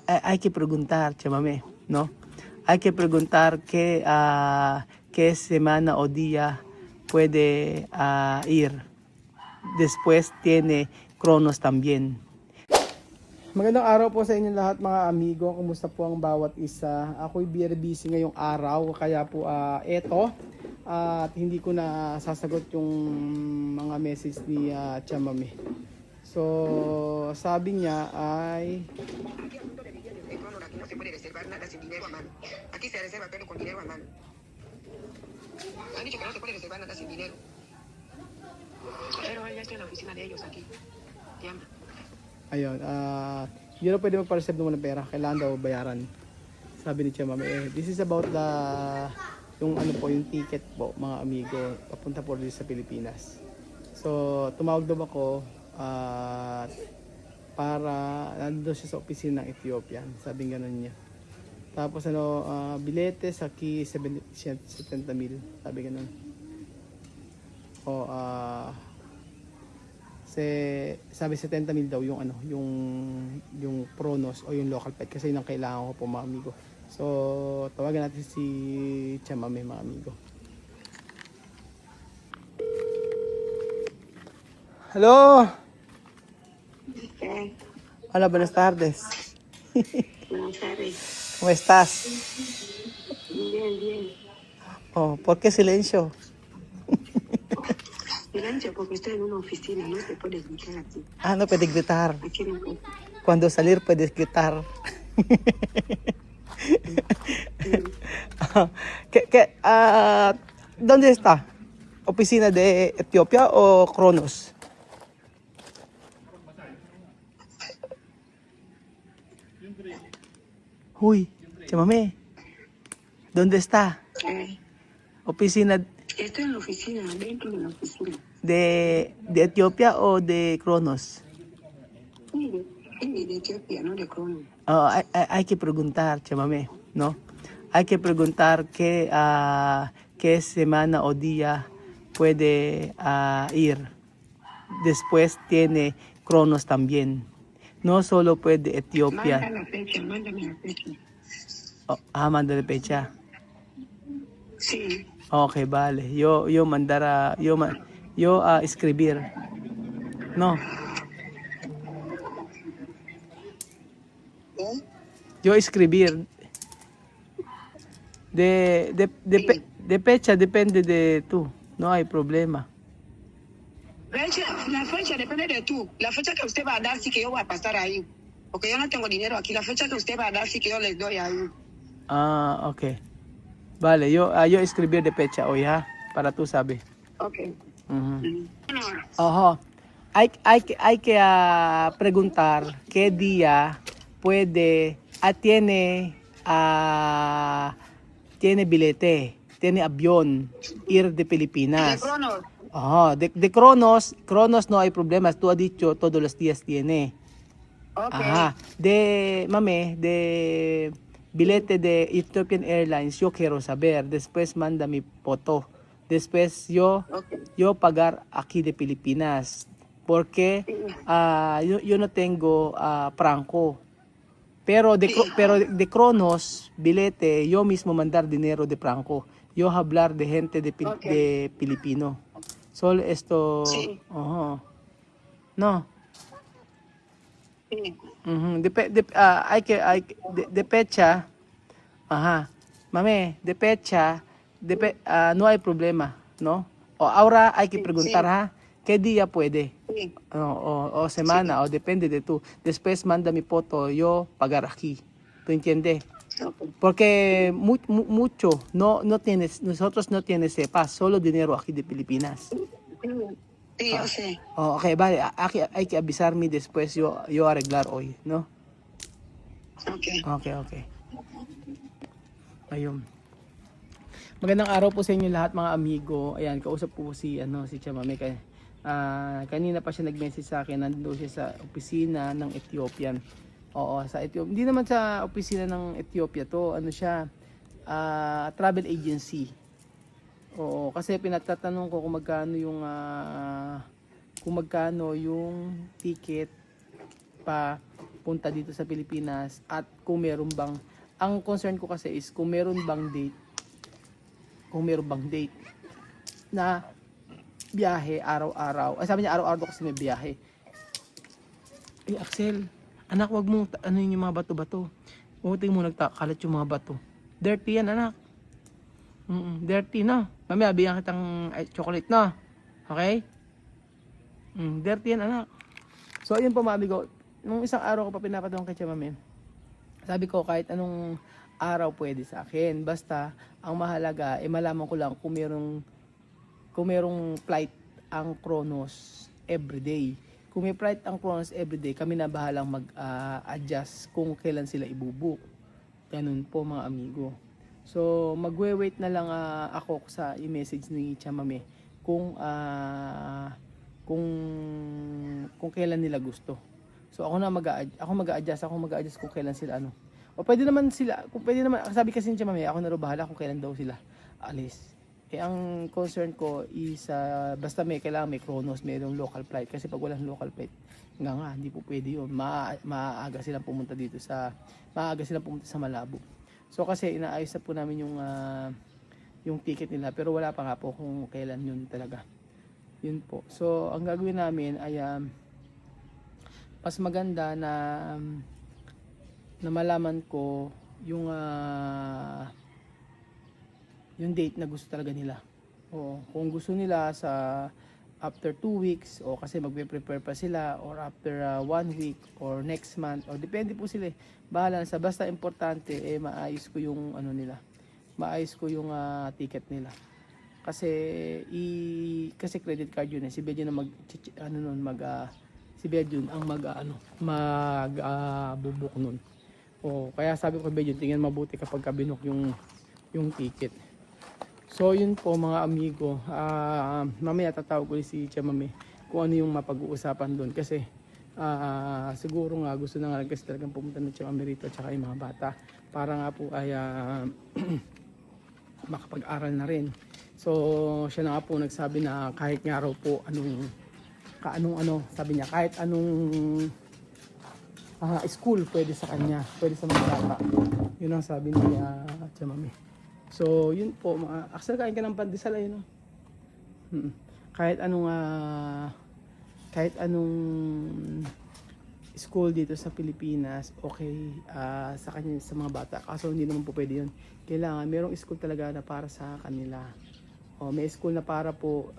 hay que preguntar, chamame, ¿no? Hay que preguntar qué semana o día puede ir. Después tiene Cronos también. Magandang araw po sa inyo lahat mga amigo. Kumusta po ang bawat isa? Ako'y very busy ngayong araw kaya po eto at hindi ko na sasagot yung mga message ni Chamame. So sabi niya ay Aquí se reserva pero con dinero a mano. Han dicho que no se puede reservar nada sin dinero. Pero ya estoy en la oficina de ellos aquí. Llama. ayun, hindi na pwede magpa-reserve ng walang pera. Kailangan daw bayaran. Sabi ni Chamame, this is about yung ano po, yung ticket po mga amigo, papunta po dito sa Pilipinas. So, tumawag daw ako para nandun siya sa opisina ng Ethiopian. Sabi ganun niya. Tapos biletes aquí 70,000. Sabi ganun. O sabi 70,000 daw yung yung Cronos o yung local pet kasi yun ang kailangan ko po mga amigo. So tawagan natin si Chamame mga amigo. Hello. Hola, buenas tardes. Buenas tardes. ¿Cómo estás? Bien, bien. Oh, ¿por qué silencio? Silencio, porque estoy en una oficina, no te puedes gritar aquí. No puedes gritar. Aquí no puedo. Cuando salir puedes gritar. ¿Dónde está? ¿Oficina de Etiopía o Cronos? Uy, Chamame, ¿dónde está? ¿Oficina Estoy en la oficina, dentro de la oficina. de Etiopía o de Cronos? Sí, de Etiopía, no de Crono. Hay que preguntar, Chamame, ¿no? Hay que preguntar qué semana o día puede ir. Después tiene Cronos también. No solo puede Etiopía. Mándame la fecha. Mándale fecha. Sí. Okay, vale. Yo mandara, yo escribir. No, ¿Eh? yo escribir. De fecha depende de tú. No hay problema. La fecha depende de tú. La fecha que usted va a dar, sí que yo voy a pasar ahí. Porque yo no tengo dinero aquí. La fecha que usted va a dar, sí que yo les doy ahí. Okay. Vale, yo escribir de fecha hoy, ha, para tú sabes. Ok. Ujú. Ojo. Hay que preguntar qué día puede, tiene billete, tiene avión, ir de De Pilipinas. Crono. De Cronos no hay problemas, tú has dicho todos los días tiene. Ok. De billete de Ethiopian Airlines, yo quiero saber, después manda mi foto. Después Ok. yo pagar aquí de Pilipinas porque yo no tengo franco. Pero de Cronos, billete, yo mismo mandar dinero de franco. Yo hablar de gente Ok. de Pilipino. Solo esto, Sí. no. Sí. De fecha, mame, de fecha, no hay problema, ¿no? O ahora hay que preguntar, Sí. ¿qué día puede? Sí. O semana, o depende de tú. Después manda mi foto, yo pagar aquí. ¿Tú entiendes? Ok. Porque mucho, nosotros no tienes sepa, solo dinero aquí de Pilipinas. Sí, yo sé. Okay, vale, aquí hay que avisarme después, yo arreglar hoy, ¿no? Ok. Okay. Ayun. Magandang araw po sa inyo lahat mga amigo. Ayan, kausap po si Chamame. Kanina pa siya nag-message sa akin, nandoon siya sa opisina ng Ethiopian. Oo, sa Ethiopia. Hindi naman sa opisina ng Ethiopia to, siya, travel agency. Oo, kasi pinagtatanong ko kung magkano yung ticket punta dito sa Pilipinas at kung meron bang, ang concern ko kasi is kung meron bang date na biyahe araw-araw. Ay, sabi niya araw-araw daw kasi may biyahe. Eh, Axel, anak, wag mong ano yung mga bato-bato. Uting mo nagkakalat yung mga bato. Dirty yan, anak. Dirty na. Mamaya, bigyan kitang chocolate na. Okay? Dirty yan, anak. So, ayun po mga amigo. Nung isang araw ko pa pinapatungan kay Tia Mami, sabi ko kahit anong araw pwede sa akin. Basta, ang mahalaga, malaman ko lang kung merong flight ang Kronos everyday. Kung may flight ang Kronos everyday, kami na bahalang mag-adjust kung kailan sila ibubook. Ganun po mga amigo. So, magwe-wait na lang ako sa i-message ni Tia Mami kung kailan nila gusto. So, ako mag-a-adjust kung kailan sila ano. O pwede naman, sabi kasi ni Tia Mami, ako na rin bahala kung kailan daw sila alis. Eh, ang concern ko is, basta kailangan may Kronos, mayroong local flight. Kasi pag walang local flight, hindi po pwede yun. Maaga silang pumunta sa Malabo. So, kasi inaayos na po namin yung ticket nila. Pero wala pa nga po kung kailan yun talaga. Yun po. So, ang gagawin namin ay, mas maganda na malaman ko yung date na gusto talaga nila. O kung gusto nila sa after 2 weeks o kasi magpe-prepare pa sila or after 1 week or next month o depende po sila. Bahala na sa basta importante maayos ko yung nila. Maayos ko yung ticket nila. Kasi kasi credit card yun si Bedyon na si Bedyon ang bubuk nun. O kaya sabi ko kay Bedyon, tingnan mabuti kapag binuk yung ticket. So yun po mga amigo, mamaya tatawag ko si Tia Mami kung ano yung mapag-uusapan doon kasi siguro nga gusto na nga kasi talagang pumunta ng Tia Mami rito at saka yung mga bata para nga po ay makapag-aral na rin. So siya na nga po nagsabi na kahit nga raw po sabi niya kahit anong school pwede sa kanya, pwede sa mga bata. Yun ang sabi niya Tia Mami. So, yun po, Axel, kain ka ng pandesal ayun, no? Kahit anong school dito sa Pilipinas, okay, sa kanya, sa mga bata. Kaso hindi naman po pwede yun. Kailangan, merong school talaga na para sa kanila. O, may school na para po,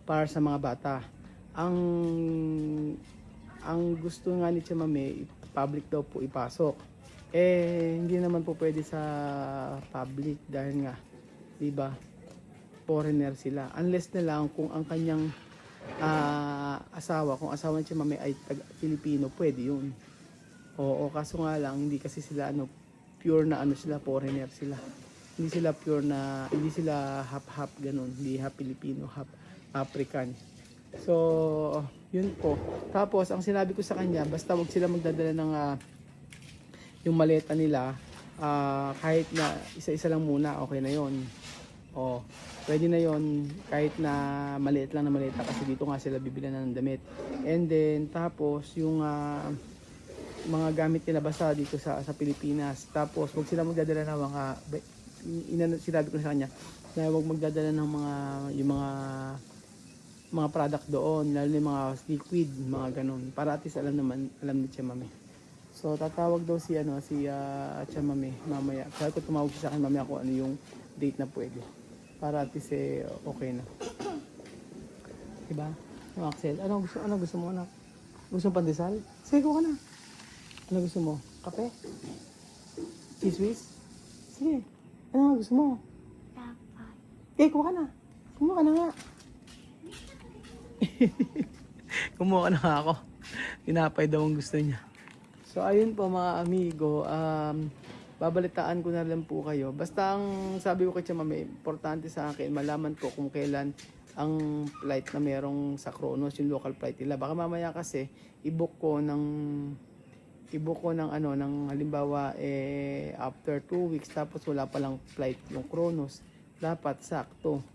para sa mga bata. Ang gusto nga ni Tia Mami, public daw po ipasok. Hindi naman po pwede sa public dahil nga, di ba, foreigner sila. Unless na lang kung ang kanyang kung asawa ni Tia Mami ay Pilipino, pwede yun. Oo, kaso nga lang, hindi kasi sila pure na sila, foreigner sila. Hindi sila pure na, hindi sila half-half ganun, hindi half Filipino, half African. So, yun po. Tapos, ang sinabi ko sa kanya, basta wag sila magdadala ng yung maleta nila, kahit na isa-isa lang muna, okay na yon. O, pwede na yon kahit na maliit lang na maleta kasi dito nga sila bibili ng damit. And then, tapos, yung mga gamit nila basta dito sa Pilipinas. Tapos, wag sila magdadala ng sinabi ko sa kanya, na wag magdadala ng yung mga product doon, lalo yung mga liquid, mga ganun. Para at least alam ni Tia Mami. So, tatawag daw si Tia Mami mamaya. Kaya ko tumawag siya sa akin mamaya kung ano yung date na pwede. Para at least okay na. Diba? Yung Axel, ano gusto mo, anak? Gusto mo pandesal? Sige, kuha ka na. Ano gusto mo? Kape? Cheese? Sige. Ano gusto mo? Dapat. Kuha ka na. Kumuha ka na nga. Kumuha ka na nga ako. Tinapay daw ang gusto niya. So ayun po mga amigo, babalitaan ko na lang po kayo. Basta ang sabi ko kay Tia Mami, importante sa akin, malaman ko kung kailan ang flight na merong sa Kronos, yung local flight nila. Baka mamaya kasi, i-book ko ng halimbawa, after 2 weeks, tapos wala palang flight yung Kronos. Dapat sakto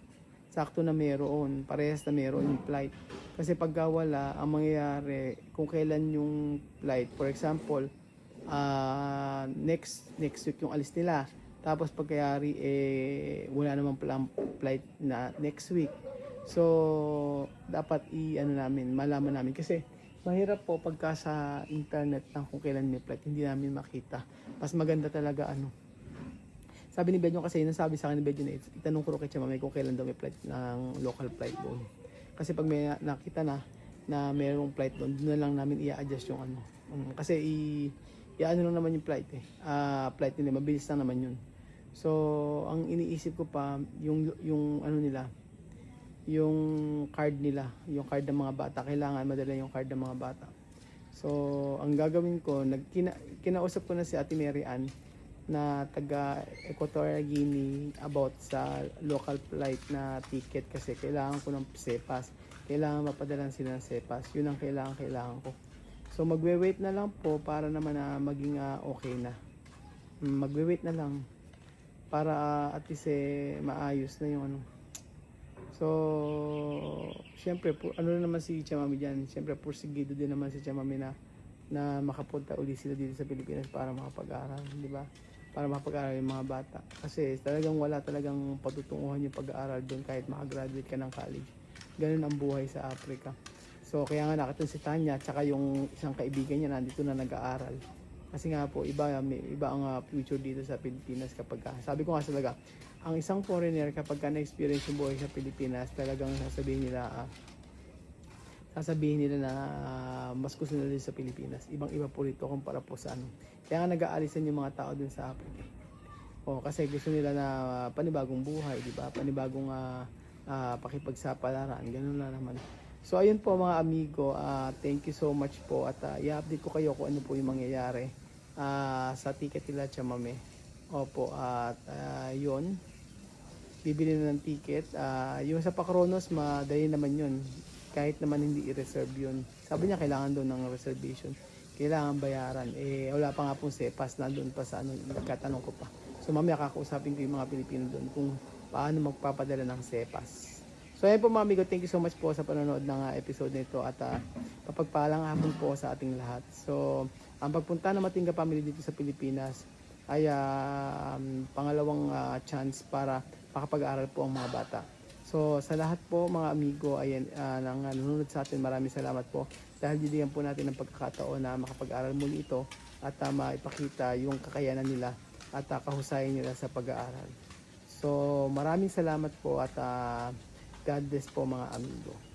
sakto na meron, parehas na meron yung flight. Kasi pagka wala, ang mangyayari, kung kailan yung flight, for example, next week yung alis nila, tapos pagkayari, wala namang palang flight na next week. So, dapat malaman namin. Kasi, mahirap po pagka sa internet na kung kailan may flight, hindi namin makita. Mas maganda talaga sabi ni Bedyo kasi, nasabi sa akin ni Bedyo na itanong ko kay Chamamay kung kailan daw may flight ng local flight doon. Kasi pag may nakita na mayroong flight doon, doon na lang namin i-adjust yung kasi lang naman yung flight flight nila, mabilis lang naman yun. So, ang iniisip ko pa, yung nila, yung card nila, yung card ng mga bata, kailangan madala yung card ng mga bata. So, ang gagawin ko, kinausap ko na si Ate Mary Ann na taga Equatorial Guinea about sa local flight na ticket kasi kailangan ko ng SEPAS. Kailangan mapadalan sila ng SEPAS. Yun ang kailangan ko. So, magwe-wait na lang po para naman maging okay na. Magwe-wait na lang para at least maayos na yung So, siyempre, naman si Chamami dyan. Siyempre, porsigido din naman si Chamami na makapunta uli sila dito sa Pilipinas para makapag-aral, di ba? Para makapag-aral yung mga bata. Kasi talagang wala talagang patutunguhan yung pag-aaral doon kahit makagraduate ka ng college. Ganun ang buhay sa Africa. So, kaya nga nakita si Tanya at saka yung isang kaibigan niya nandito na nag-aaral. Kasi nga po, iba ang future dito sa Pilipinas kapag sabi ko nga talaga, ang isang foreigner kapag na-experience yung buhay sa Pilipinas, talagang sasabihin nila na mas gusto nila din sa Pilipinas. Ibang-iba po rito kumpara po sa Kaya nga nag-aalisan yung mga tao dun sa Africa. Kasi gusto nila na panibagong buhay, di ba? Panibagong pakipagsapalaran, ganun na naman. So ayun po mga amigo, thank you so much po at i-update ko kayo kung ano po yung mangyayari sa ticket nila Chamame. Opo, at yun, bibili na ng ticket. Yung sa Pacronos, madali naman yun. Kahit naman hindi i-reserve yun. Sabi niya kailangan doon ng reservation. Kailangan bayaran. Wala pa nga pong SEPAS na doon pa sa nagkatanong ko pa. So mamaya kakausapin ko yung mga Pilipino doon kung paano magpapadala ng SEPAS. So ayun po mga amigo, thank you so much po sa panonood ng episode nito at papagpalang hapon po sa ating lahat. So ang pagpunta ng Matinga Family dito sa Pilipinas ay pangalawang chance para makapag-aaral po ang mga bata. So sa lahat po mga amigo ayan, nang nanonood sa atin, maraming salamat po dahil bibigyan po natin ng pagkakataon na makapag-aaral muli ito at maipakita yung kakayanan nila at kahusayan nila sa pag-aaral. So maraming salamat po at God bless po mga amigo.